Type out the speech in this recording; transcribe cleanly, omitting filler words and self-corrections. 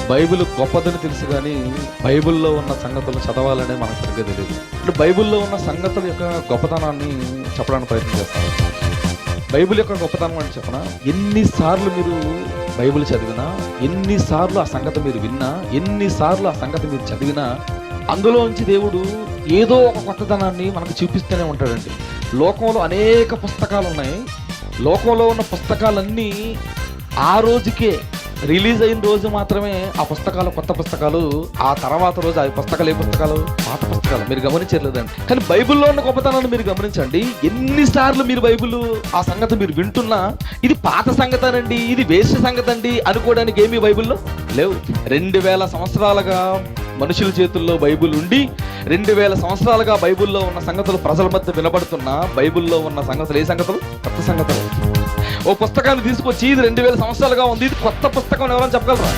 Bible గొప్పదని తెలుసు కానీ బైబిల్లో ఉన్న సంగతులు చదవాలనే మనకు సరిగ్గా తెలియదు. అంటే బైబిల్లో ఉన్న సంగతుల యొక్క గొప్పతనాన్ని చెప్పడానికి ప్రయత్నం చేస్తాను. బైబిల్ యొక్క గొప్పతనం అని చెప్పనా, ఎన్నిసార్లు మీరు బైబిల్ చదివినా, ఎన్నిసార్లు ఆ సంగతి మీరు విన్నా, ఎన్నిసార్లు ఆ సంగతి మీరు చదివినా, అందులోంచి దేవుడు ఏదో ఒక కొత్తదనాన్ని మనకు చూపిస్తూనే ఉంటాడండి. లోకంలో అనేక పుస్తకాలు ఉన్నాయి. లోకంలో ఉన్న పుస్తకాలన్నీ ఆ రోజుకే రిలీజ్ అయిన రోజు మాత్రమే ఆ పుస్తకాలు కొత్త పుస్తకాలు, ఆ తర్వాత రోజు ఆ పుస్తకాలు ఏ పుస్తకాలు పాత పుస్తకాలు. మీరు గమనించలేదండి. కానీ బైబిల్లో ఉన్న గొప్పతనాన్ని మీరు గమనించండి. ఎన్నిసార్లు మీరు బైబిల్ ఆ సంగతి మీరు వింటున్నా, ఇది పాత సంగతనండి, ఇది వేస్ట్ సంగతి అండి అనుకోవడానికి ఏమీ బైబిల్లో లేవు. 2000 సంవత్సరాలుగా మనుషుల చేతుల్లో బైబిల్ ఉండి 2000 సంవత్సరాలుగా బైబిల్లో ఉన్న సంగతులు ప్రజల మధ్య వినబడుతున్నా, బైబిల్లో ఉన్న సంగతులు ఏ సంగతులు? కొత్త సంగతులు. ఓ పుస్తకాన్ని తీసుకొచ్చి ఇది 2000 సంవత్సరాలుగా ఉంది, ఇది కొత్త పుస్తకం ఎవరైనా చెప్పగలరా?